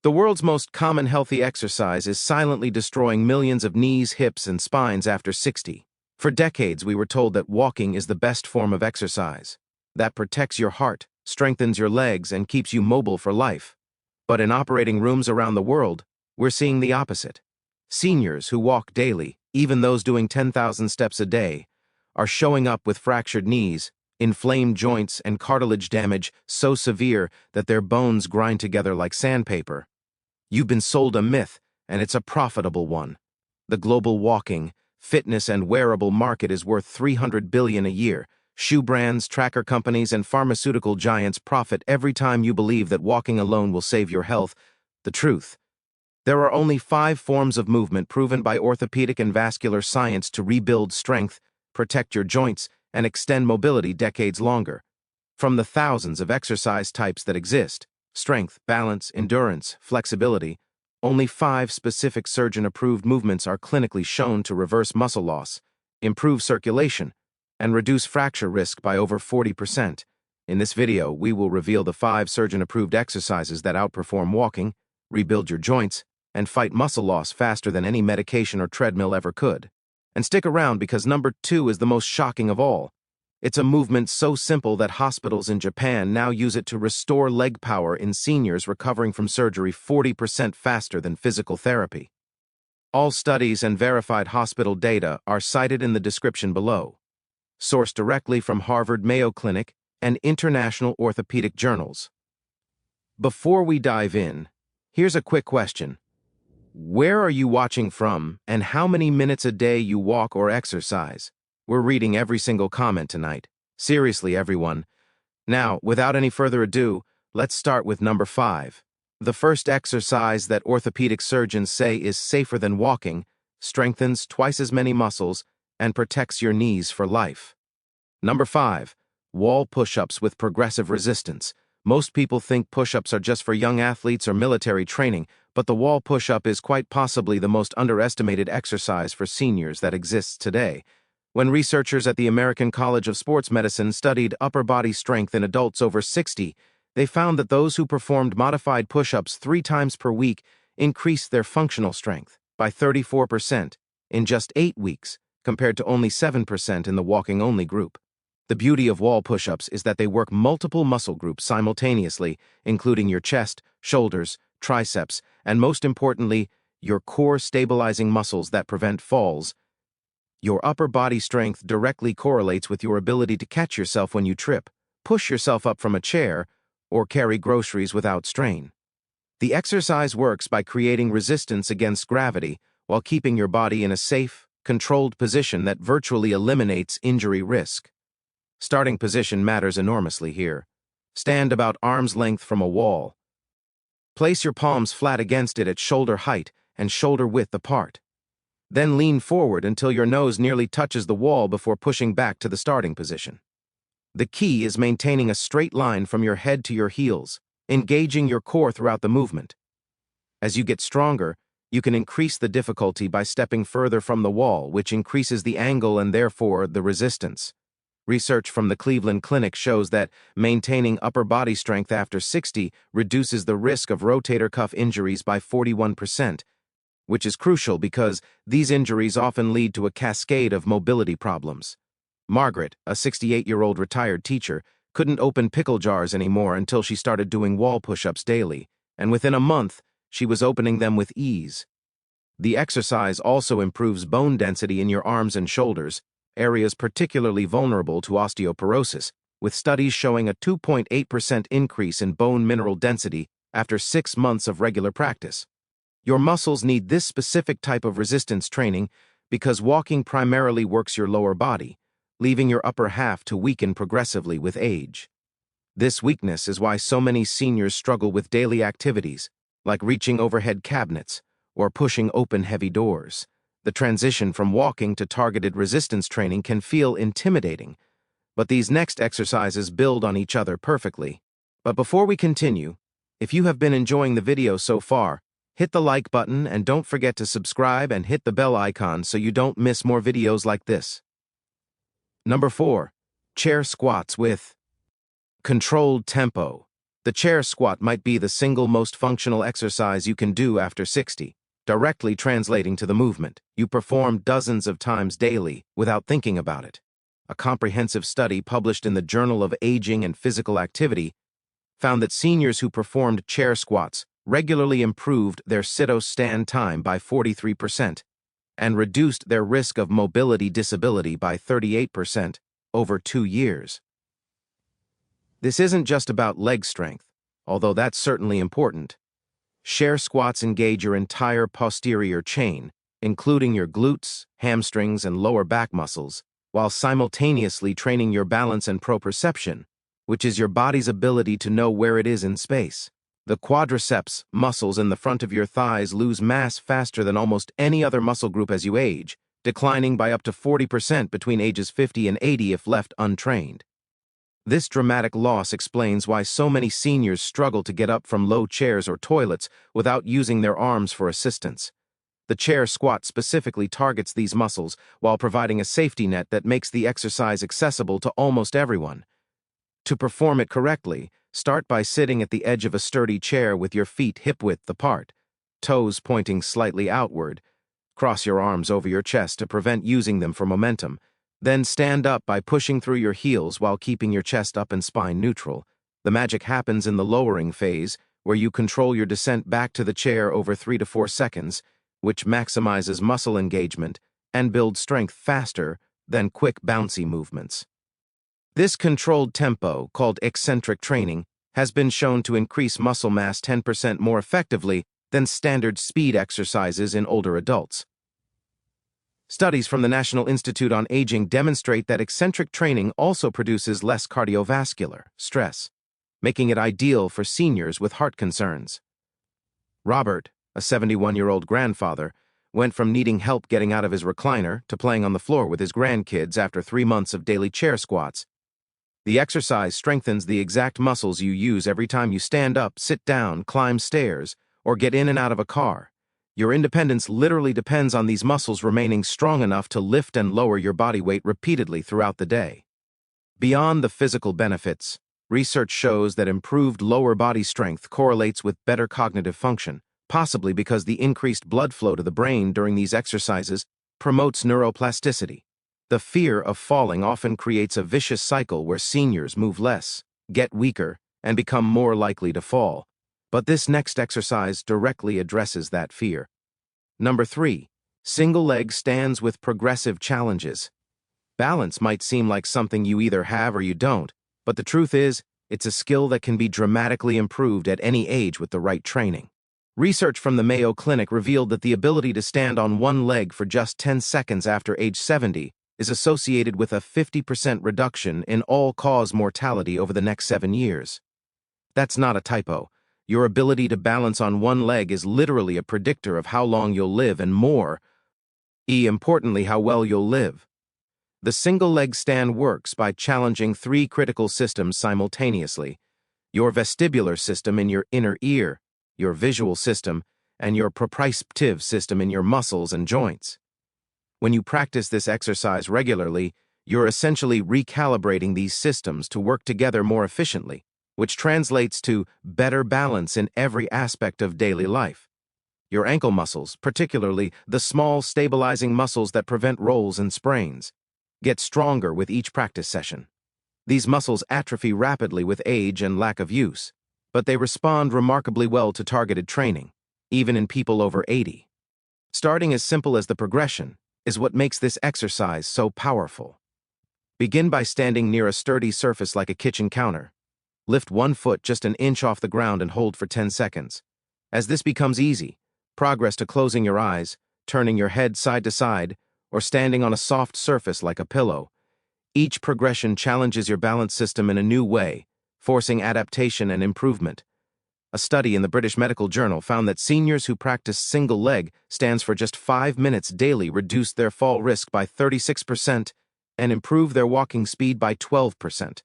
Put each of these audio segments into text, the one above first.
The world's most common healthy exercise is silently destroying millions of knees, hips, and spines after 60. For decades, we were told that walking is the best form of exercise, that protects your heart, strengthens your legs, and keeps you mobile for life. But in operating rooms around the world, we're seeing the opposite. Seniors who walk daily, even those doing 10,000 steps a day, are showing up with fractured knees, inflamed joints, and cartilage damage so severe that their bones grind together like sandpaper. You've been sold a myth, and it's a profitable one. The global walking, fitness, and wearable market is worth $300 billion a year. Shoe brands, tracker companies, and pharmaceutical giants profit every time you believe that walking alone will save your health. The truth: there are only 5 forms of movement proven by orthopedic and vascular science to rebuild strength, protect your joints, and extend mobility decades longer. From the thousands of exercise types that exist, strength, balance, endurance, flexibility, only 5 specific surgeon-approved movements are clinically shown to reverse muscle loss, improve circulation, and reduce fracture risk by over 40%. In this video, we will reveal the 5 surgeon-approved exercises that outperform walking, rebuild your joints, and fight muscle loss faster than any medication or treadmill ever could. And stick around because number 2 is the most shocking of all. It's a movement so simple that hospitals in Japan now use it to restore leg power in seniors recovering from surgery 40% faster than physical therapy. All studies and verified hospital data are cited in the description below, sourced directly from Harvard Mayo Clinic and international orthopedic journals. Before we dive in, here's a quick question. Where are you watching from, and how many minutes a day you walk or exercise? We're reading every single comment tonight. Seriously, everyone. Now, without any further ado, let's start with number 5. The first exercise that orthopedic surgeons say is safer than walking, strengthens twice as many muscles, and protects your knees for life. Number 5. Wall push-ups with progressive resistance. Most people think push-ups are just for young athletes or military training, but the wall push-up is quite possibly the most underestimated exercise for seniors that exists today. When researchers at the American College of Sports Medicine studied upper body strength in adults over 60, they found that those who performed modified push-ups 3 times per week increased their functional strength by 34% in just 8 weeks, compared to only 7% in the walking-only group. The beauty of wall push-ups is that they work multiple muscle groups simultaneously, including your chest, shoulders, triceps, and most importantly, your core stabilizing muscles that prevent falls. Your upper body strength directly correlates with your ability to catch yourself when you trip, push yourself up from a chair, or carry groceries without strain. The exercise works by creating resistance against gravity while keeping your body in a safe, controlled position that virtually eliminates injury risk. Starting position matters enormously here. Stand about arm's length from a wall. Place your palms flat against it at shoulder height and shoulder width apart. Then lean forward until your nose nearly touches the wall before pushing back to the starting position. The key is maintaining a straight line from your head to your heels, engaging your core throughout the movement. As you get stronger, you can increase the difficulty by stepping further from the wall, which increases the angle and therefore the resistance. Research from the Cleveland Clinic shows that maintaining upper body strength after 60 reduces the risk of rotator cuff injuries by 41%, which is crucial because these injuries often lead to a cascade of mobility problems. Margaret, a 68-year-old retired teacher, couldn't open pickle jars anymore until she started doing wall push-ups daily, and within a month, she was opening them with ease. The exercise also improves bone density in your arms and shoulders, areas particularly vulnerable to osteoporosis, with studies showing a 2.8% increase in bone mineral density after 6 months of regular practice. Your muscles need this specific type of resistance training because walking primarily works your lower body, leaving your upper half to weaken progressively with age. This weakness is why so many seniors struggle with daily activities, like reaching overhead cabinets or pushing open heavy doors. The transition from walking to targeted resistance training can feel intimidating, but these next exercises build on each other perfectly. But before we continue, if you have been enjoying the video so far, hit the like button and don't forget to subscribe and hit the bell icon so you don't miss more videos like this. Number 4. Chair squats with controlled tempo. The chair squat might be the single most functional exercise you can do after 60, directly translating to the movement you perform dozens of times daily without thinking about it. A comprehensive study published in the Journal of Aging and Physical Activity found that seniors who performed chair squats regularly improved their sit-stand time by 43% and reduced their risk of mobility disability by 38% over 2 years. This isn't just about leg strength, although that's certainly important. Chair squats engage your entire posterior chain, including your glutes, hamstrings, and lower back muscles, while simultaneously training your balance and proprioception, which is your body's ability to know where it is in space. The quadriceps muscles in the front of your thighs lose mass faster than almost any other muscle group as you age, declining by up to 40% between ages 50 and 80 if left untrained. This dramatic loss explains why so many seniors struggle to get up from low chairs or toilets without using their arms for assistance. The chair squat specifically targets these muscles while providing a safety net that makes the exercise accessible to almost everyone. To perform it correctly, start by sitting at the edge of a sturdy chair with your feet hip-width apart, toes pointing slightly outward. Cross your arms over your chest to prevent using them for momentum. Then stand up by pushing through your heels while keeping your chest up and spine neutral. The magic happens in the lowering phase, where you control your descent back to the chair over 3 to 4 seconds, which maximizes muscle engagement and builds strength faster than quick bouncy movements. This controlled tempo, called eccentric training, has been shown to increase muscle mass 10% more effectively than standard speed exercises in older adults. Studies from the National Institute on Aging demonstrate that eccentric training also produces less cardiovascular stress, making it ideal for seniors with heart concerns. Robert, a 71-year-old grandfather, went from needing help getting out of his recliner to playing on the floor with his grandkids after 3 months of daily chair squats. The exercise strengthens the exact muscles you use every time you stand up, sit down, climb stairs, or get in and out of a car. Your independence literally depends on these muscles remaining strong enough to lift and lower your body weight repeatedly throughout the day. Beyond the physical benefits, research shows that improved lower body strength correlates with better cognitive function, possibly because the increased blood flow to the brain during these exercises promotes neuroplasticity. The fear of falling often creates a vicious cycle where seniors move less, get weaker, and become more likely to fall. But this next exercise directly addresses that fear. Number 3. Single leg stands with progressive challenges. Balance might seem like something you either have or you don't, but the truth is, it's a skill that can be dramatically improved at any age with the right training. Research from the Mayo Clinic revealed that the ability to stand on one leg for just 10 seconds after age 70 is associated with a 50% reduction in all-cause mortality over the next 7 years. That's not a typo. Your ability to balance on one leg is literally a predictor of how long you'll live and more importantly, how well you'll live. The single leg stand works by challenging 3 critical systems simultaneously: your vestibular system in your inner ear, your visual system, and your proprioceptive system in your muscles and joints. When you practice this exercise regularly, you're essentially recalibrating these systems to work together more efficiently, which translates to better balance in every aspect of daily life. Your ankle muscles, particularly the small stabilizing muscles that prevent rolls and sprains, get stronger with each practice session. These muscles atrophy rapidly with age and lack of use, but they respond remarkably well to targeted training, even in people over 80. Starting as simple as the progression is what makes this exercise so powerful. Begin by standing near a sturdy surface like a kitchen counter. Lift one foot just an inch off the ground and hold for 10 seconds. As this becomes easy, progress to closing your eyes, turning your head side to side, or standing on a soft surface like a pillow. Each progression challenges your balance system in a new way, forcing adaptation and improvement. A study in the British Medical Journal found that seniors who practice single leg stands for just 5 minutes daily reduced their fall risk by 36% and improved their walking speed by 12%.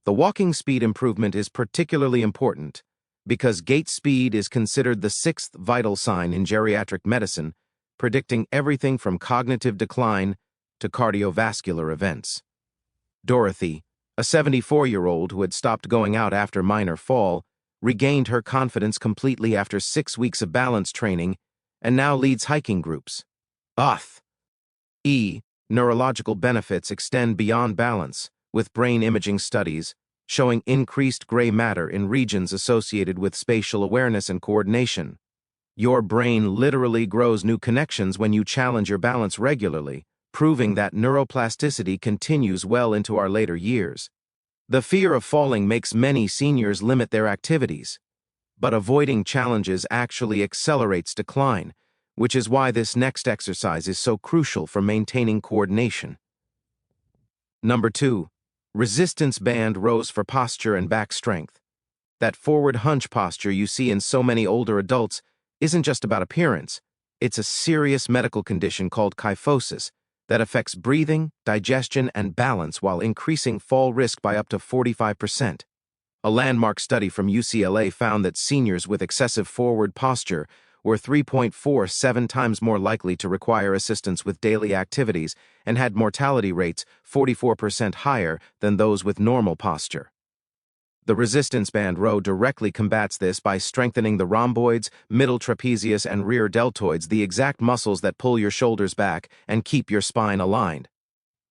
The walking speed improvement is particularly important because gait speed is considered the 6th vital sign in geriatric medicine, predicting everything from cognitive decline to cardiovascular events. Dorothy, A 74-year-old who had stopped going out after minor fall regained her confidence completely after 6 weeks of balance training and now leads hiking groups. Auth. E. Neurological benefits extend beyond balance, with brain imaging studies showing increased gray matter in regions associated with spatial awareness and coordination. Your brain literally grows new connections when you challenge your balance regularly, proving that neuroplasticity continues well into our later years. The fear of falling makes many seniors limit their activities, but avoiding challenges actually accelerates decline, which is why this next exercise is so crucial for maintaining coordination. Number 2. Resistance band rows for posture and back strength. That forward hunch posture you see in so many older adults isn't just about appearance. It's a serious medical condition called kyphosis that affects breathing, digestion, and balance while increasing fall risk by up to 45%. A landmark study from UCLA found that seniors with excessive forward posture were 3.47 times more likely to require assistance with daily activities and had mortality rates 44% higher than those with normal posture. The resistance band row directly combats this by strengthening the rhomboids, middle trapezius, and rear deltoids, the exact muscles that pull your shoulders back and keep your spine aligned.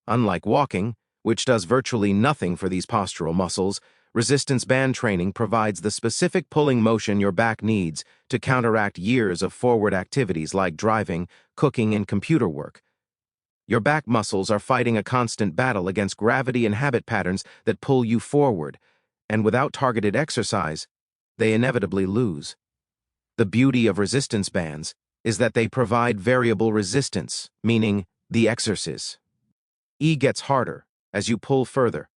Unlike walking, which does virtually nothing for these postural muscles, resistance band training provides the specific pulling motion your back needs to counteract years of forward activities like driving, cooking, and computer work. Your back muscles are fighting a constant battle against gravity and habit patterns that pull you forward, and without targeted exercise, they inevitably lose. The beauty of resistance bands is that they provide variable resistance, meaning the exercise E gets harder as you pull further,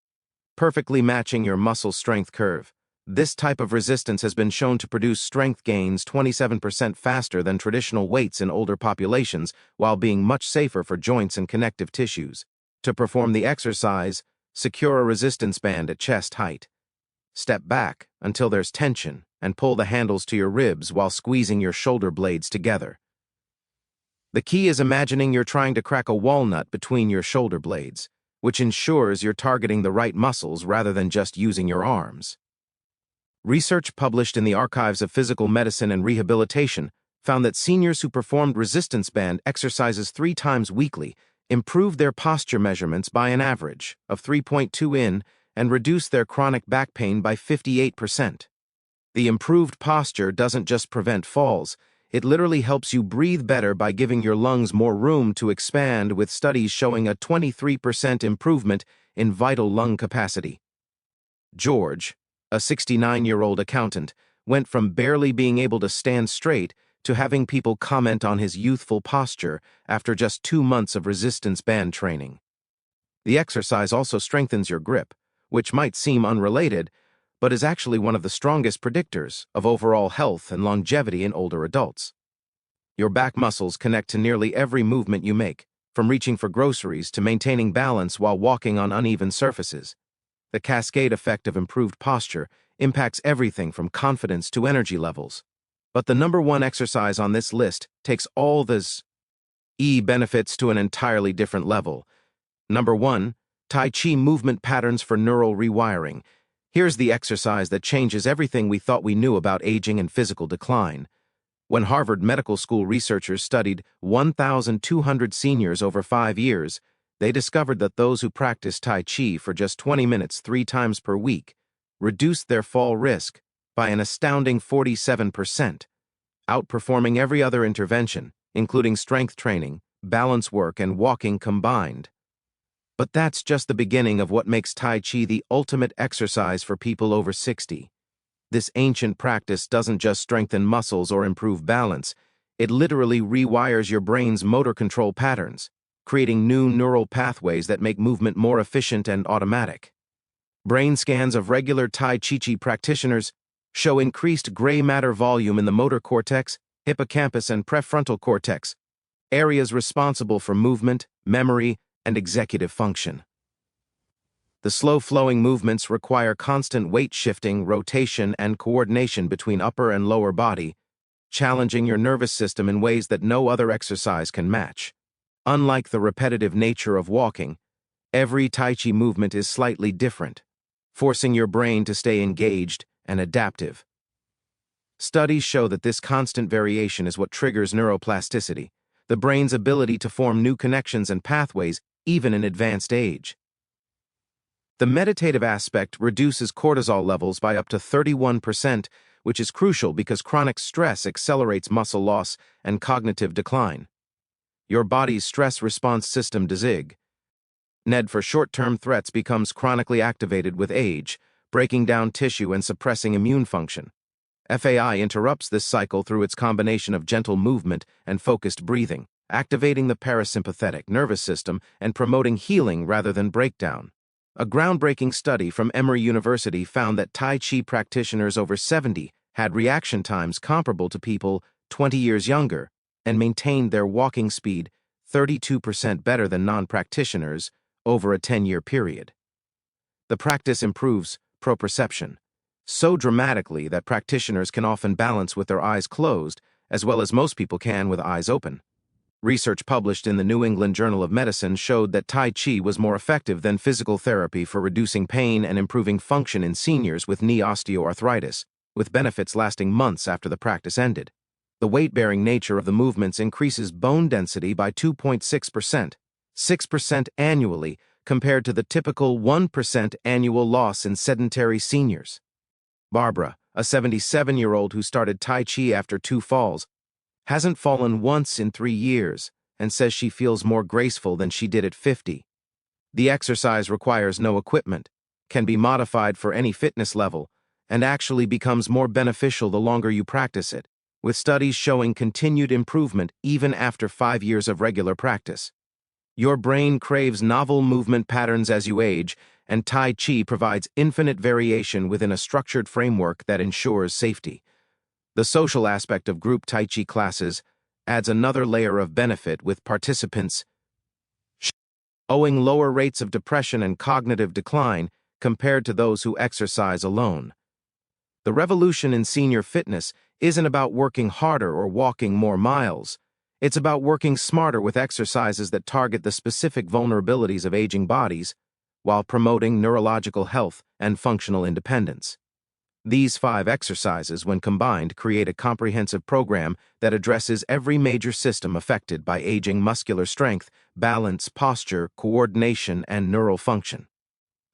perfectly matching your muscle strength curve. This type of resistance has been shown to produce strength gains 27% faster than traditional weights in older populations, while being much safer for joints and connective tissues. To perform the exercise, secure a resistance band at chest height. Step back until there's tension and pull the handles to your ribs while squeezing your shoulder blades together. The key is imagining you're trying to crack a walnut between your shoulder blades, which ensures you're targeting the right muscles rather than just using your arms. Research published in the Archives of Physical Medicine and Rehabilitation found that seniors who performed resistance band exercises 3 times weekly improved their posture measurements by an average of 3.2 in and reduced their chronic back pain by 58%. The improved posture doesn't just prevent falls, it literally helps you breathe better by giving your lungs more room to expand, with studies showing a 23% improvement in vital lung capacity. George, a 69-year-old accountant, went from barely being able to stand straight to having people comment on his youthful posture after just 2 months of resistance band training. The exercise also strengthens your grip, which might seem unrelated, but is actually one of the strongest predictors of overall health and longevity in older adults. Your back muscles connect to nearly every movement you make, from reaching for groceries to maintaining balance while walking on uneven surfaces. The cascade effect of improved posture impacts everything from confidence to energy levels. But the number 1 exercise on this list takes all these benefits to an entirely different level. Number 1. Tai Chi movement patterns for neural rewiring. Here's the exercise that changes everything we thought we knew about aging and physical decline. When Harvard Medical School researchers studied 1,200 seniors over 5 years, they discovered that those who practiced Tai Chi for just 20 minutes 3 times per week reduced their fall risk by an astounding 47%, outperforming every other intervention, including strength training, balance work, and walking combined. But that's just the beginning of what makes Tai Chi the ultimate exercise for people over 60. This ancient practice doesn't just strengthen muscles or improve balance, it literally rewires your brain's motor control patterns, creating new neural pathways that make movement more efficient and automatic. Brain scans of regular Tai Chi practitioners show increased gray matter volume in the motor cortex, hippocampus, and prefrontal cortex, areas responsible for movement, memory, and executive function. The slow-flowing movements require constant weight shifting, rotation, and coordination between upper and lower body, challenging your nervous system in ways that no other exercise can match. Unlike the repetitive nature of walking, Every Tai Chi movement is slightly different, forcing your brain to stay engaged and adaptive. Studies show that this constant variation is what triggers neuroplasticity, the brain's ability to form new connections and pathways even in advanced age. The meditative aspect reduces cortisol levels by up to 31%, which is crucial because chronic stress accelerates muscle loss and cognitive decline. Your body's stress response system (DZIG) NED for short-term threats becomes chronically activated with age, breaking down tissue and suppressing immune function. FAI interrupts this cycle through its combination of gentle movement and focused breathing, activating the parasympathetic nervous system and promoting healing rather than breakdown. A groundbreaking study from Emory University found that Tai Chi practitioners over 70 had reaction times comparable to people 20 years younger and maintained their walking speed 32% better than non-practitioners over a 10-year period. The practice improves proprioception so dramatically that practitioners can often balance with their eyes closed, as well as most people can with eyes open. Research published in the New England Journal of Medicine showed that Tai Chi was more effective than physical therapy for reducing pain and improving function in seniors with knee osteoarthritis, with benefits lasting months after the practice ended. The weight-bearing nature of the movements increases bone density by 2.6%, 6% annually, compared to the typical 1% annual loss in sedentary seniors. Barbara, a 77-year-old who started Tai Chi after 2 falls, hasn't fallen once in 3 years and says she feels more graceful than she did at 50. The exercise requires no equipment, can be modified for any fitness level, and actually becomes more beneficial the longer you practice it, with studies showing continued improvement even after 5 years of regular practice. Your brain craves novel movement patterns as you age, and Tai Chi provides infinite variation within a structured framework that ensures safety. The social aspect of group Tai Chi classes adds another layer of benefit, with participants owing lower rates of depression and cognitive decline compared to those who exercise alone. The revolution in senior fitness isn't about working harder or walking more miles. It's about working smarter with exercises that target the specific vulnerabilities of aging bodies while promoting neurological health and functional independence. These 5 exercises, when combined, create a comprehensive program that addresses every major system affected by aging: muscular strength, balance, posture, coordination, and neural function.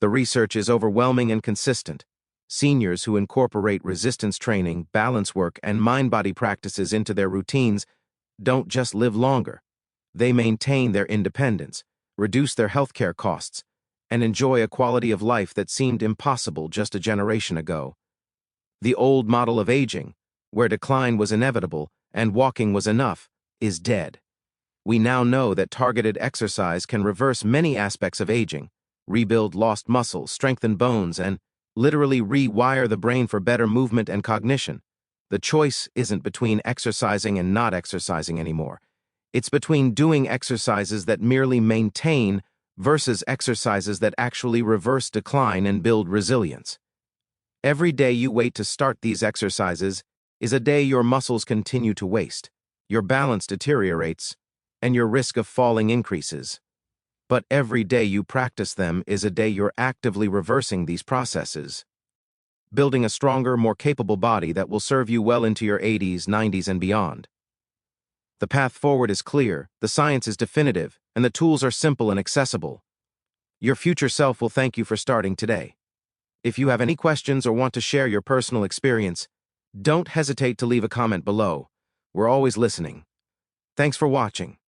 The research is overwhelming and consistent. Seniors who incorporate resistance training, balance work, and mind-body practices into their routines don't just live longer. They maintain their independence, reduce their healthcare costs, and enjoy a quality of life that seemed impossible just a generation ago. The old model of aging, where decline was inevitable and walking was enough, is dead. We now know that targeted exercise can reverse many aspects of aging, rebuild lost muscle, strengthen bones, and literally rewire the brain for better movement and cognition. The choice isn't between exercising and not exercising anymore. It's between doing exercises that merely maintain versus exercises that actually reverse decline and build resilience. Every day you wait to start these exercises is a day your muscles continue to waste, your balance deteriorates, and your risk of falling increases. But every day you practice them is a day you're actively reversing these processes, building a stronger, more capable body that will serve you well into your 80s, 90s, and beyond. The path forward is clear, the science is definitive, and the tools are simple and accessible. Your future self will thank you for starting today. If you have any questions or want to share your personal experience, don't hesitate to leave a comment below. We're always listening. Thanks for watching.